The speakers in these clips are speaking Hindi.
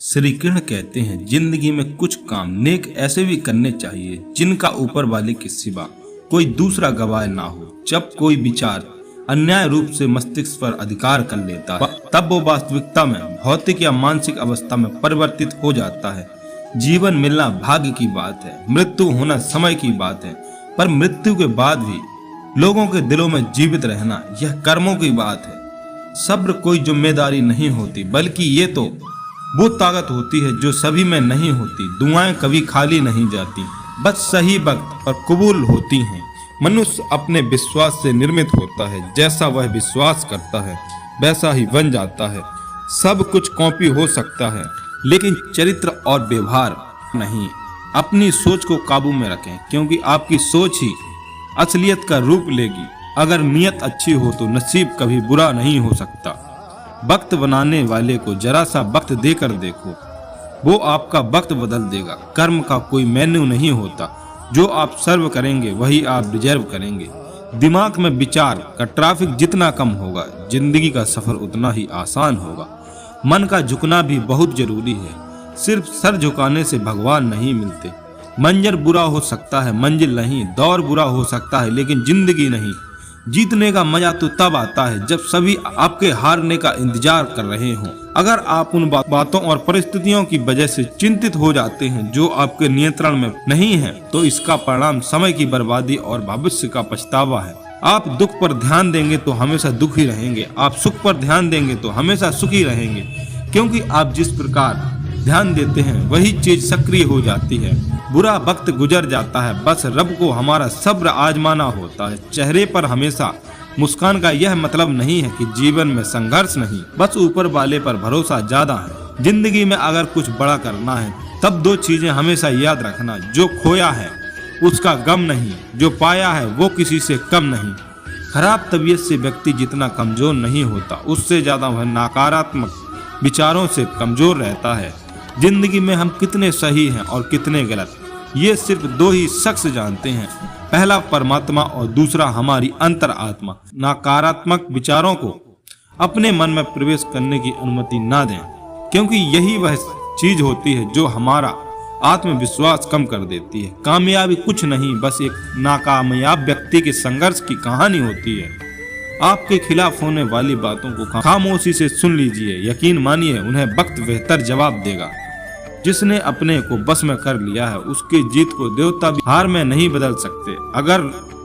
श्री कृष्ण कहते हैं, जिंदगी में कुछ काम नेक ऐसे भी करने चाहिए जिनका ऊपर वाले के सिवा कोई दूसरा गवाह ना हो। जब कोई विचार अन्याय रूप से मस्तिष्क पर अधिकार कर लेता है तब वो वास्तविकता में भौतिक या मानसिक अवस्था में परिवर्तित हो जाता है। जीवन मिलना भाग्य की बात है, मृत्यु होना समय की बात है, पर मृत्यु के बाद भी लोगों के दिलों में जीवित रहना यह कर्मों की बात है। सब्र कोई जिम्मेदारी नहीं होती, बल्कि ये तो वो ताकत होती है जो सभी में नहीं होती। दुआएं कभी खाली नहीं जाती, बस सही वक्त पर कबूल होती हैं। मनुष्य अपने विश्वास से निर्मित होता है, जैसा वह विश्वास करता है वैसा ही बन जाता है। सब कुछ कॉपी हो सकता है, लेकिन चरित्र और व्यवहार नहीं। अपनी सोच को काबू में रखें, क्योंकि आपकी सोच ही असलियत का रूप लेगी। अगर नियत अच्छी हो तो नसीब कभी बुरा नहीं हो सकता। वक्त बनाने वाले को जरा सा वक्त देकर देखो, वो आपका वक्त बदल देगा। कर्म का कोई मेन्यू नहीं होता, जो आप सर्व करेंगे वही आप डिजर्व करेंगे। दिमाग में विचार का ट्रैफिक जितना कम होगा, जिंदगी का सफर उतना ही आसान होगा। मन का झुकना भी बहुत जरूरी है, सिर्फ सर झुकाने से भगवान नहीं मिलते। मंजर बुरा हो सकता है, मंजिल नहीं। दौर बुरा हो सकता है, लेकिन जिंदगी नहीं। जीतने का मजा तो तब आता है जब सभी आपके हारने का इंतजार कर रहे हों। अगर आप उन बातों और परिस्थितियों की वजह से चिंतित हो जाते हैं जो आपके नियंत्रण में नहीं है, तो इसका परिणाम समय की बर्बादी और भविष्य का पछतावा है। आप दुख पर ध्यान देंगे तो हमेशा दुखी रहेंगे, आप सुख पर ध्यान देंगे तो हमेशा सुखी रहेंगे, क्योंकि आप जिस प्रकार ध्यान देते हैं वही चीज सक्रिय हो जाती है। बुरा वक्त गुजर जाता है, बस रब को हमारा सब्र आजमाना होता है। चेहरे पर हमेशा मुस्कान का यह मतलब नहीं है कि जीवन में संघर्ष नहीं, बस ऊपर वाले पर भरोसा ज्यादा है। जिंदगी में अगर कुछ बड़ा करना है तब दो चीजें हमेशा याद रखना, जो खोया है उसका गम नहीं, जो पाया है वो किसी से कम नहीं। खराब तबीयत से व्यक्ति जितना कमजोर नहीं होता, उससे ज्यादा वह नकारात्मक विचारों से कमजोर रहता है। जिंदगी में हम कितने सही हैं और कितने गलत, ये सिर्फ दो ही शख्स जानते हैं, पहला परमात्मा और दूसरा हमारी अंतर आत्मा। नकारात्मक विचारों को अपने मन में प्रवेश करने की अनुमति ना दें, क्योंकि यही वह चीज होती है जो हमारा आत्मविश्वास कम कर देती है। कामयाबी कुछ नहीं, बस एक नाकामयाब व्यक्ति के संघर्ष की कहानी होती है। आपके खिलाफ होने वाली बातों को खामोशी से सुन लीजिए, यकीन मानिए उन्हें वक्त बेहतर जवाब देगा। जिसने अपने को बस में कर लिया है, उसकी जीत को देवता भी हार में नहीं बदल सकते। अगर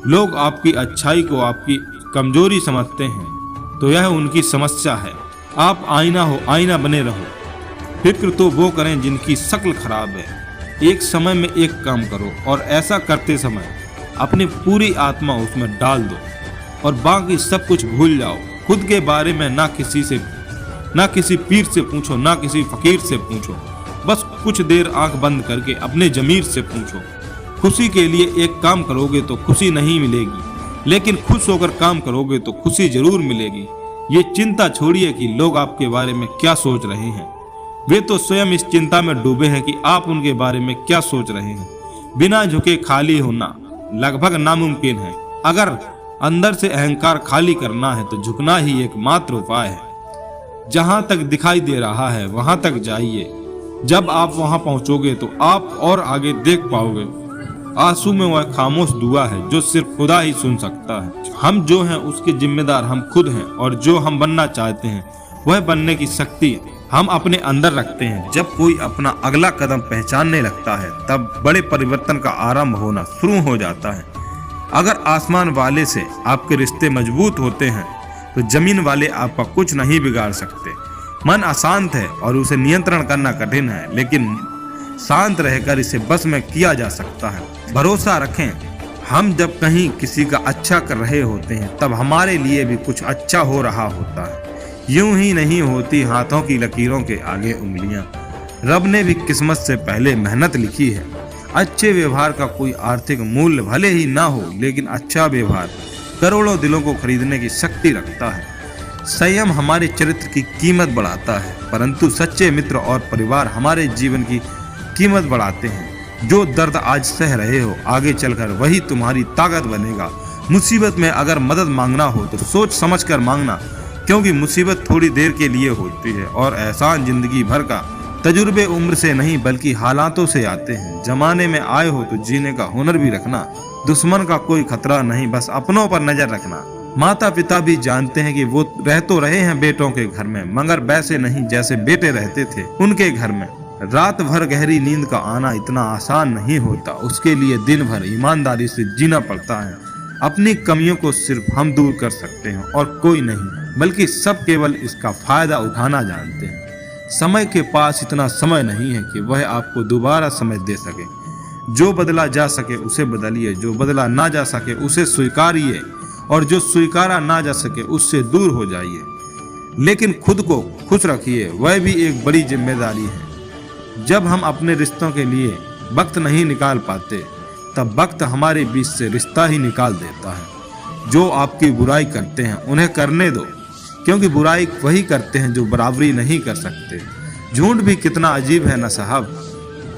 लोग आपकी अच्छाई को आपकी कमजोरी समझते हैं तो यह उनकी समस्या है। आप आईना हो, आईना बने रहो। फिक्र तो वो करें जिनकी शक्ल खराब है। एक समय में एक काम करो और ऐसा करते समय अपनी पूरी आत्मा उसमें डाल दो और बाकी सब कुछ भूल जाओ। खुद के बारे में ना किसी पीर से पूछो, ना किसी फकीर से पूछो। बस कुछ देर आंख बंद करके अपने जमीर से पूछो। खुशी के लिए एक काम करोगे तो खुशी नहीं मिलेगी, लेकिन खुश होकर काम करोगे तो खुशी जरूर मिलेगी। ये चिंता छोड़िए कि लोग आपके बारे में क्या सोच रहे हैं, वे तो स्वयं इस चिंता में डूबे हैं कि आप उनके बारे में क्या सोच रहे हैं। बिना झुके खाली होना लगभग नामुमकिन है। अगर अंदर से अहंकार खाली करना है तो झुकना ही एकमात्र उपाय है। जहां तक दिखाई दे रहा है वहां तक जाइए। जब आप वहां पहुंचोगे तो आप और आगे देख पाओगे। आंसू में वह खामोश दुआ है जो सिर्फ खुदा ही सुन सकता है। हम जो हैं उसके जिम्मेदार हम खुद हैं, और जो हम बनना चाहते हैं वह बनने की शक्ति हम अपने अंदर रखते हैं। जब कोई अपना अगला कदम पहचानने लगता है तब बड़े परिवर्तन का आरंभ होना शुरू हो जाता है। अगर आसमान वाले से आपके रिश्ते मजबूत होते हैं तो जमीन वाले आपका कुछ नहीं बिगाड़ सकते। मन अशांत है और उसे नियंत्रण करना कठिन है, लेकिन शांत रहकर इसे बस में किया जा सकता है। भरोसा रखें, हम जब कहीं किसी का अच्छा कर रहे होते हैं तब हमारे लिए भी कुछ अच्छा हो रहा होता है। यूं ही नहीं होती हाथों की लकीरों के आगे उंगलियां। रब ने भी किस्मत से पहले मेहनत लिखी है। अच्छे व्यवहार का कोई आर्थिक मूल्य भले ही ना हो, लेकिन अच्छा व्यवहार करोड़ों दिलों को खरीदने की शक्ति रखता है। संयम हमारे चरित्र की कीमत बढ़ाता है, परंतु सच्चे मित्र और परिवार हमारे जीवन की कीमत बढ़ाते हैं। जो दर्द आज सह रहे हो, आगे चलकर वही तुम्हारी ताकत बनेगा। मुसीबत में अगर मदद मांगना हो तो सोच समझकर मांगना, क्योंकि मुसीबत थोड़ी देर के लिए होती है और एहसान जिंदगी भर का तजुर्बे उम्र से नहीं बल्कि हालातों से आते हैं। जमाने में आए हो तो जीने का हुनर भी रखना। दुश्मन का कोई खतरा नहीं, बस अपनों पर नजर रखना। माता पिता भी जानते हैं कि वो रह तो रहे हैं बेटों के घर में, मगर वैसे नहीं जैसे बेटे रहते थे उनके घर में। रात भर गहरी नींद का आना इतना आसान नहीं होता, उसके लिए दिन भर ईमानदारी से जीना पड़ता है। अपनी कमियों को सिर्फ हम दूर कर सकते हैं और कोई नहीं, बल्कि सब केवल इसका फायदा उठाना जानते हैं। समय के पास इतना समय नहीं है कि वह आपको दोबारा समय दे सके। जो बदला जा सके उसे बदलिए, जो बदला ना जा सके उसे स्वीकारिए, और जो स्वीकारा ना जा सके उससे दूर हो जाइए। लेकिन खुद को खुश रखिए, वह भी एक बड़ी जिम्मेदारी है। जब हम अपने रिश्तों के लिए वक्त नहीं निकाल पाते, तब वक्त हमारे बीच से रिश्ता ही निकाल देता है। जो आपकी बुराई करते हैं उन्हें करने दो, क्योंकि बुराई वही करते हैं जो बराबरी नहीं कर सकते। झूठ भी कितना अजीब है ना साहब।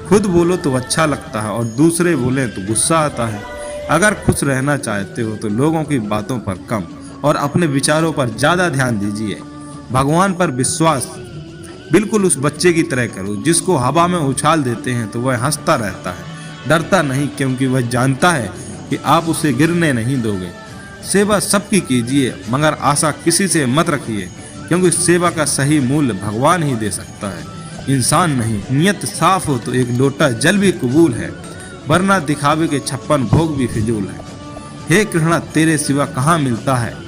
खुद बोलो तो अच्छा लगता है और दूसरे बोले तो गुस्सा आता है। अगर खुश रहना चाहते हो तो लोगों की बातों पर कम और अपने विचारों पर ज़्यादा ध्यान दीजिए। भगवान पर विश्वास बिल्कुल उस बच्चे की तरह करो जिसको हवा में उछाल देते हैं तो वह हंसता रहता है, डरता नहीं, क्योंकि वह जानता है कि आप उसे गिरने नहीं दोगे। सेवा सबकी कीजिए, मगर आशा किसी से मत रखिए, क्योंकि सेवा का सही मूल्य भगवान ही दे सकता है, इंसान नहीं। नियत साफ हो तो एक लोटा जल भी कबूल है, वरना दिखावे के 56 भोग भी फिजूल है। हे कृष्णा, तेरे सिवा कहाँ मिलता है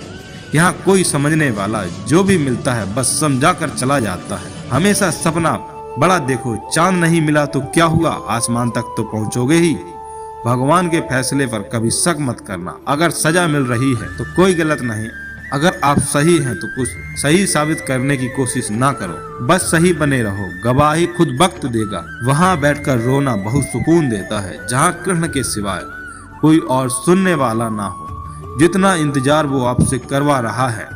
यहाँ कोई समझने वाला, जो भी मिलता है बस समझा कर चला जाता है। हमेशा सपना बड़ा देखो, चांद नहीं मिला तो क्या हुआ, आसमान तक तो पहुंचोगे ही। भगवान के फैसले पर कभी शक मत करना। अगर सजा मिल रही है तो कोई गलत नहीं, अगर आप सही हैं तो कुछ सही साबित करने की कोशिश ना करो, बस सही बने रहो। गवाही खुद वक्त देगा। वहाँ बैठकर रोना बहुत सुकून देता है, जहाँ कृष्ण के सिवाय कोई और सुनने वाला ना हो। जितना इंतजार वो आपसे करवा रहा है,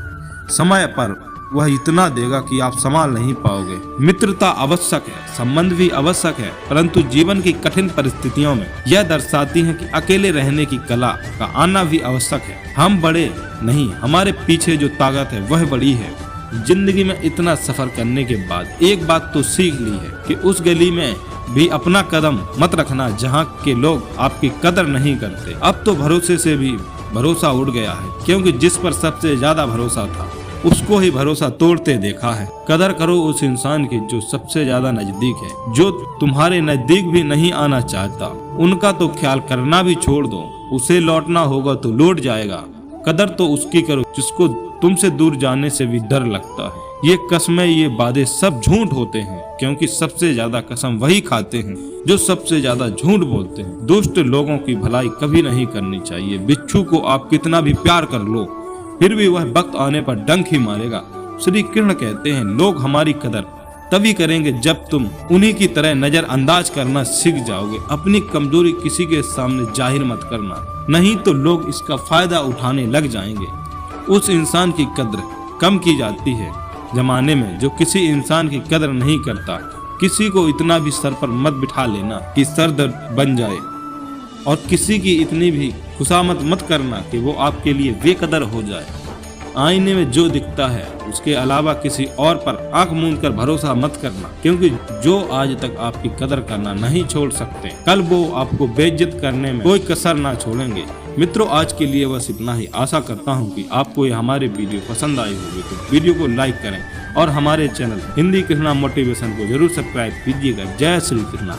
समय पर वह इतना देगा कि आप संभाल नहीं पाओगे। मित्रता आवश्यक है, संबंध भी आवश्यक है, परंतु जीवन की कठिन परिस्थितियों में यह दर्शाती है कि अकेले रहने की कला का आना भी आवश्यक है। हम बड़े नहीं, हमारे पीछे जो ताकत है वह बड़ी है। जिंदगी में इतना सफर करने के बाद एक बात तो सीख ली है कि उस गली में भी अपना कदम मत रखना जहाँ के लोग आपकी कदर नहीं करते। अब तो भरोसे से भी भरोसा उड़ गया है, क्योंकि जिस पर सबसे ज्यादा भरोसा था उसको ही भरोसा तोड़ते देखा है। कदर करो उस इंसान की जो सबसे ज्यादा नजदीक है, जो तुम्हारे नजदीक भी नहीं आना चाहता। उनका तो ख्याल करना भी छोड़ दो, उसे लौटना होगा तो लौट जाएगा। कदर तो उसकी करो जिसको तुमसे दूर जाने से भी डर लगता है। ये कसमें, ये वादे सब झूठ होते हैं, क्योंकि सबसे ज्यादा कसम वही खाते हैं जो सबसे ज्यादा झूठ बोलते हैं। दुष्ट लोगों की भलाई कभी नहीं करनी चाहिए। बिच्छू को आप कितना भी प्यार कर लो, फिर भी वह वक्त आने पर डंक ही मारेगा। श्री कृष्ण कहते हैं, लोग हमारी कदर तभी करेंगे जब तुम उन्हीं की तरह नजरअंदाज करना सीख जाओगे। अपनी कमजोरी किसी के सामने जाहिर मत करना, नहीं तो लोग इसका फायदा उठाने लग जाएंगे। उस इंसान की कद्र कम की जाती है जमाने में जो किसी इंसान की कदर नहीं करता। किसी को इतना भी सर पर मत बिठा लेना कि सर दर्द बन जाए, और किसी की इतनी भी खुशामद मत करना कि वो आपके लिए बेकदर हो जाए। आईने में जो दिखता है उसके अलावा किसी और पर आंख मूंद कर भरोसा मत करना, क्योंकि जो आज तक आपकी कदर करना नहीं छोड़ सकते, कल वो आपको बेइज्जत करने में कोई कसर ना छोड़ेंगे। मित्रों, आज के लिए बस इतना ही। आशा करता हूँ कि आपको ये हमारे वीडियो पसंद आए होंगे, तो वीडियो को लाइक करें और हमारे चैनल हिंदी कृष्णा मोटिवेशन को जरूर सब्सक्राइब कीजिएगा। जय श्री कृष्णा।